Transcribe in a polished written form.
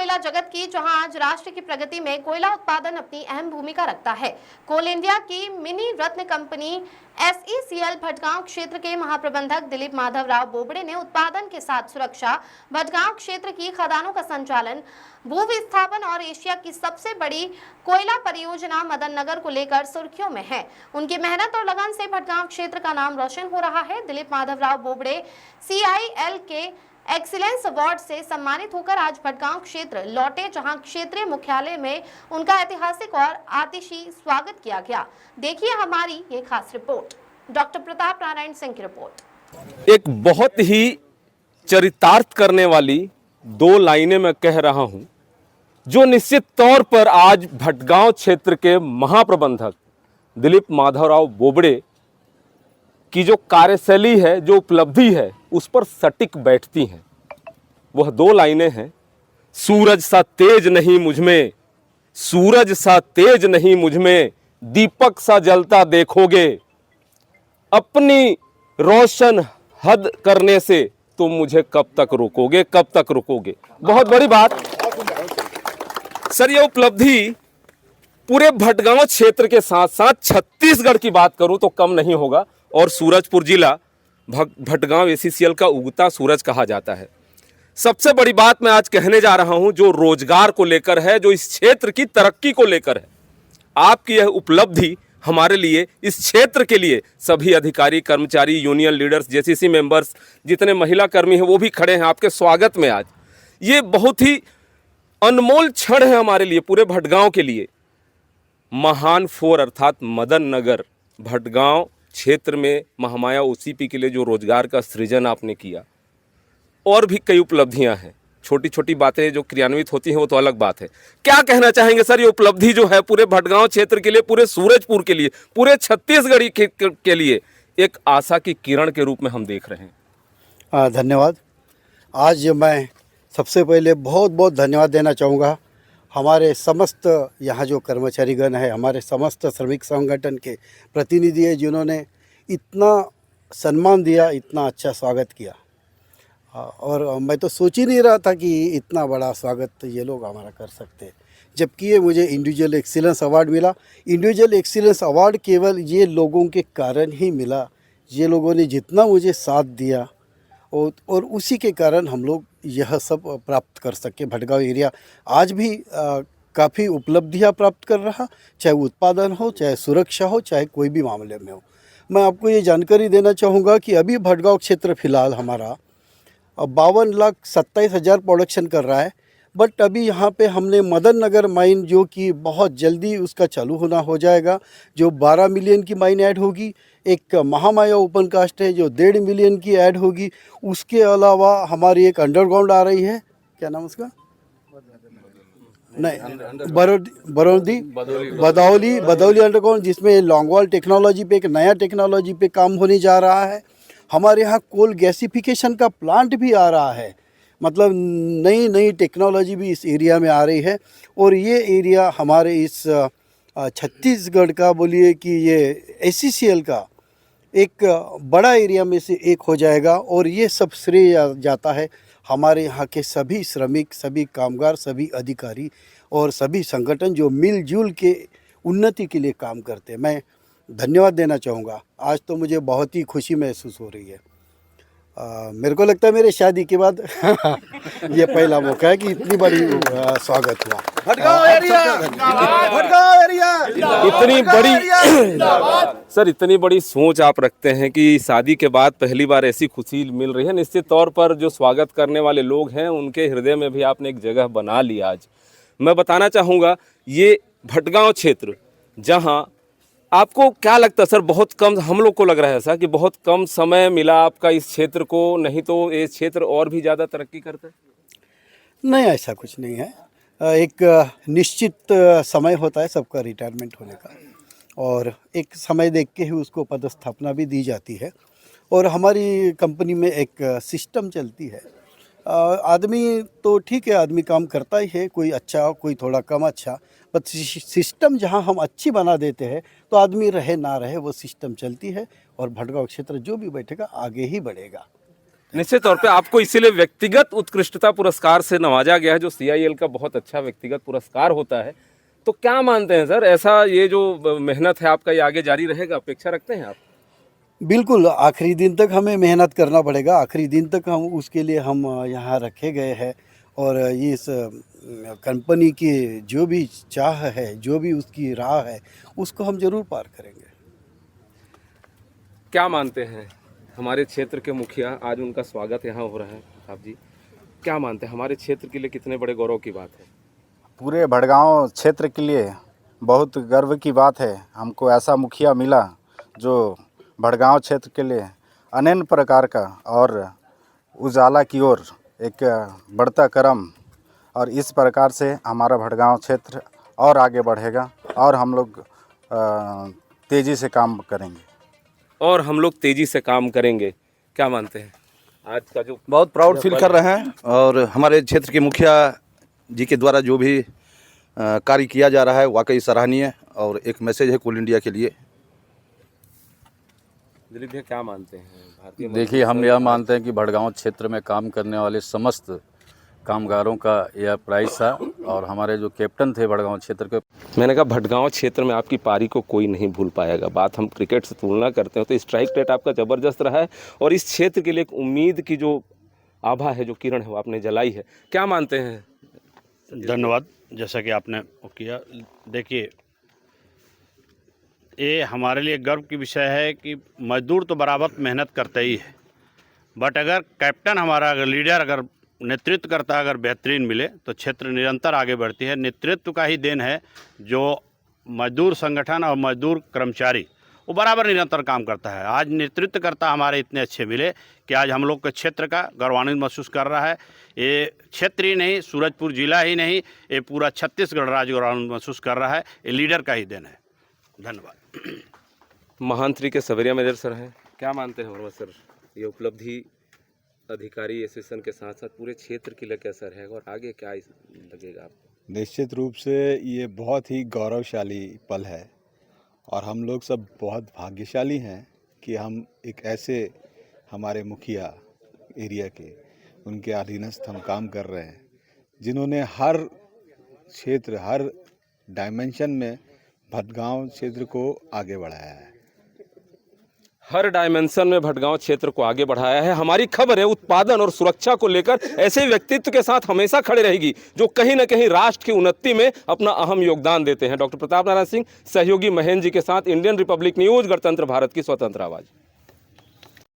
कोयला जगत की, जहां आज राष्ट्र की प्रगति में कोयला उत्पादन अपनी अहम भूमिका रखता है। कोल इंडिया की मिनी रत्न कंपनी SECL भटगांव क्षेत्र के महाप्रबंधक दिलीप माधव राव बोबड़े ने उत्पादन के साथ सुरक्षा, भटगांव क्षेत्र की खदानों का संचालन, भू विस्थापन और एशिया की सबसे बड़ी कोयला परियोजना मदन नगर को लेकर सुर्खियों में है। उनकी मेहनत और लगन से भटगांव क्षेत्र का नाम रोशन हो रहा है। दिलीप माधव राव बोबड़े CIL के एक्सीलेंस अवार्ड से सम्मानित होकर आज भटगांव क्षेत्र लौटे, जहां क्षेत्रीय मुख्यालय में उनका ऐतिहासिक और आतिशी स्वागत किया गया। देखिए हमारी ये खास रिपोर्ट। डॉक्टर प्रताप नारायण सिंह की रिपोर्ट। एक बहुत ही चरितार्थ करने वाली दो लाइनें मैं कह रहा हूं, जो निश्चित तौर पर आज भटगांव क्षेत्र के महाप्रबंधक दिलीप माधवराव बोबड़े की जो कार्यशैली है, जो उपलब्धि है, उस पर सटीक बैठती हैं। वह दो लाइनें हैं। सूरज सा तेज नहीं मुझमें, सूरज सा तेज नहीं मुझमें, दीपक सा जलता देखोगे, अपनी रोशन हद करने से तुम मुझे कब तक रोकोगे, कब तक रोकोगे। बहुत बड़ी बात सर, यह उपलब्धि पूरे भटगांव क्षेत्र के साथ साथ छत्तीसगढ़ की बात करूं तो कम नहीं होगा। और सूरजपुर जिला भटगांव SECL का उगता सूरज कहा जाता है। सबसे बड़ी बात मैं आज कहने जा रहा हूं, जो रोजगार को लेकर है, जो इस क्षेत्र की तरक्की को लेकर है। आपकी यह उपलब्धि हमारे लिए, इस क्षेत्र के लिए, सभी अधिकारी, कर्मचारी, यूनियन लीडर्स, JCC मेंबर्स, जितने महिला कर्मी हैं वो भी खड़े हैं आपके स्वागत में। आज ये बहुत ही अनमोल क्षण है हमारे लिए, पूरे भटगांव के लिए। महान 4 अर्थात मदन नगर भटगांव क्षेत्र में महामाया OCP के लिए जो रोजगार का सृजन आपने किया, और भी कई उपलब्धियां हैं। छोटी छोटी बातें जो क्रियान्वित होती हैं वो तो अलग बात है। क्या कहना चाहेंगे सर, ये उपलब्धि जो है पूरे भटगांव क्षेत्र के लिए, पूरे सूरजपुर के लिए, पूरे छत्तीसगढ़ के लिए एक आशा की किरण के रूप में हम देख रहे हैं। धन्यवाद। आज मैं सबसे पहले बहुत बहुत धन्यवाद देना चाहूँगा हमारे समस्त यहाँ जो कर्मचारीगण है, हमारे समस्त श्रमिक संगठन के प्रतिनिधि है, जिन्होंने इतना सम्मान दिया, इतना अच्छा स्वागत किया। और मैं तो सोच ही नहीं रहा था कि इतना बड़ा स्वागत ये लोग हमारा कर सकते हैं। जबकि ये मुझे इंडिविजुअल एक्सीलेंस अवार्ड मिला। इंडिविजुअल एक्सीलेंस अवार्ड केवल ये लोगों के कारण ही मिला, ये लोगों ने जितना मुझे साथ दिया और उसी के कारण हम लोग यह सब प्राप्त कर सके। भटगांव एरिया आज भी काफ़ी उपलब्धियां प्राप्त कर रहा, चाहे उत्पादन हो, चाहे सुरक्षा हो, चाहे कोई भी मामले में हो। मैं आपको ये जानकारी देना चाहूँगा कि अभी भटगांव क्षेत्र फ़िलहाल हमारा 52,27,000 प्रोडक्शन कर रहा है। बट अभी यहाँ पे हमने मदन नगर माइन, जो कि बहुत जल्दी उसका चालू होना हो जाएगा, जो 12 मिलियन की माइन ऐड होगी। एक महामाया ओपन कास्ट है जो 1.5 मिलियन की ऐड होगी। उसके अलावा हमारी एक अंडरग्राउंड आ रही है, क्या नाम उसका, नहीं, बदौली अंडरग्राउंड, जिसमें लॉन्गवॉल टेक्नोलॉजी पे, एक नया टेक्नोलॉजी पे काम होने जा रहा है। हमारे यहाँ कोल गैसिफिकेशन का प्लांट भी आ रहा है, मतलब नई नई टेक्नोलॉजी भी इस एरिया में आ रही है। और ये एरिया हमारे इस छत्तीसगढ़ का, बोलिए कि ये SECL का एक बड़ा एरिया में से एक हो जाएगा। और ये सब श्रेय जाता है हमारे यहाँ के सभी श्रमिक, सभी कामगार, सभी अधिकारी और सभी संगठन जो मिलजुल के उन्नति के लिए काम करते हैं। मैं धन्यवाद देना चाहूँगा। आज तो मुझे बहुत ही खुशी महसूस हो रही है। मेरे को लगता है मेरे शादी के बाद ये पहला मौका है कि इतनी बड़ी स्वागत हुआ। भटगांव एरिया इतनी बड़ी सर, इतनी बड़ी सोच आप रखते हैं कि शादी के बाद पहली बार ऐसी खुशी मिल रही है। निश्चित तौर पर जो स्वागत करने वाले लोग हैं उनके हृदय में भी आपने एक जगह बना ली। आज मैं बताना चाहूँगा, ये भटगांव क्षेत्र, जहाँ आपको क्या लगता है सर, बहुत कम, हम लोग को लग रहा है सर कि बहुत कम समय मिला आपका इस क्षेत्र को, नहीं तो ये क्षेत्र और भी ज़्यादा तरक्की करता है? नहीं, ऐसा कुछ नहीं है। एक निश्चित समय होता है सबका रिटायरमेंट होने का, और एक समय देख के ही उसको पदस्थापना भी दी जाती है। और हमारी कंपनी में एक सिस्टम चलती है। आदमी तो ठीक है, आदमी काम करता ही है, कोई अच्छा कोई थोड़ा कम अच्छा, पर सिस्टम जहां हम अच्छी बना देते हैं तो आदमी रहे ना रहे वो सिस्टम चलती है। और भटगांव क्षेत्र जो भी बैठेगा आगे ही बढ़ेगा। निश्चित तौर पे आपको इसीलिए व्यक्तिगत उत्कृष्टता पुरस्कार से नवाजा गया है, जो CIL का बहुत अच्छा व्यक्तिगत पुरस्कार होता है। तो क्या मानते हैं सर, ऐसा ये जो मेहनत है आपका, ये आगे जारी रहेगा, अपेक्षा रखते हैं आप? बिल्कुल, आखिरी दिन तक हमें मेहनत करना पड़ेगा। आखिरी दिन तक हम उसके लिए हम यहाँ रखे गए हैं और इस कंपनी की जो भी चाह है, जो भी उसकी राह है, उसको हम ज़रूर पार करेंगे। क्या मानते हैं हमारे क्षेत्र के मुखिया, आज उनका स्वागत यहाँ हो रहा है, आप जी क्या मानते हैं हमारे क्षेत्र के लिए कितने बड़े गौरव की बात है? पूरे भड़गांव क्षेत्र के लिए बहुत गर्व की बात है। हमको ऐसा मुखिया मिला जो भड़गांव क्षेत्र के लिए अनन्य प्रकार का और उजाला की ओर एक बढ़ता क्रम, और इस प्रकार से हमारा भड़गांव क्षेत्र और आगे बढ़ेगा और हम लोग तेज़ी से काम करेंगे। और हम लोग तेजी से काम करेंगे, क्या मानते हैं? आज का जो बहुत प्राउड फील कर रहे हैं और हमारे क्षेत्र के मुखिया जी के द्वारा जो भी कार्य किया जा रहा है वाकई सराहनीय और एक मैसेज है कोल इंडिया के लिए। दिलीप भैया क्या मानते हैं? भारतीय देखिए, हम यह मानते हैं कि भड़गांव क्षेत्र में काम करने वाले समस्त कामगारों का यह प्राइज़ था और हमारे जो कैप्टन थे भड़गांव क्षेत्र के, मैंने कहा भटगांव क्षेत्र में आपकी पारी को कोई नहीं भूल पाएगा। बात हम क्रिकेट से तुलना करते हैं तो स्ट्राइक रेट आपका ज़बरदस्त रहा है और इस क्षेत्र के लिए एक उम्मीद की जो आभा है, जो किरण है, वो आपने जलाई है। क्या मानते हैं? धन्यवाद। जैसा कि आपने वो किया, देखिए ये हमारे लिए गर्व की विषय है कि मजदूर तो बराबर मेहनत करते ही है, बट अगर कैप्टन हमारा, अगर लीडर, अगर नेतृत्व करता अगर बेहतरीन मिले तो क्षेत्र निरंतर आगे बढ़ती है। नेतृत्व का ही देन है जो मजदूर संगठन और मजदूर कर्मचारी वो बराबर निरंतर काम करता है। आज नेतृत्व करता हमारे इतने अच्छे मिले कि आज हम लोग के क्षेत्र का गौरवान्वित महसूस कर रहा है। ये क्षेत्र ही नहीं, सूरजपुर जिला ही नहीं, ये पूरा छत्तीसगढ़ राज्य गौरवान्वित महसूस कर रहा है। ये लीडर का ही देन है। धन्यवाद। महांत्री के सवेरिया मेजर सर हैं, क्या मानते हैं वर्मा सर, ये उपलब्धि अधिकारी एसोसिएशन के साथ साथ पूरे क्षेत्र के लिए कैसा रहेगा और आगे क्या लगेगा आपको? निश्चित रूप से ये बहुत ही गौरवशाली पल है और हम लोग सब बहुत भाग्यशाली हैं कि हम एक ऐसे हमारे मुखिया एरिया के, उनके अधीनस्थ हम काम कर रहे हैं, जिन्होंने हर क्षेत्र, हर डायमेंशन में भटगांव क्षेत्र को आगे बढ़ाया है। हर डायमेंशन में भटगांव क्षेत्र को आगे बढ़ाया है। हमारी खबर है उत्पादन और सुरक्षा को लेकर ऐसे व्यक्तित्व के साथ हमेशा खड़े रहेगी जो कहीं न कहीं राष्ट्र की उन्नति में अपना अहम योगदान देते हैं। डॉक्टर प्रताप नारायण सिंह, सहयोगी महेंद्र जी के साथ, इंडियन रिपब्लिक न्यूज, गणतंत्र भारत की स्वतंत्र आवाज।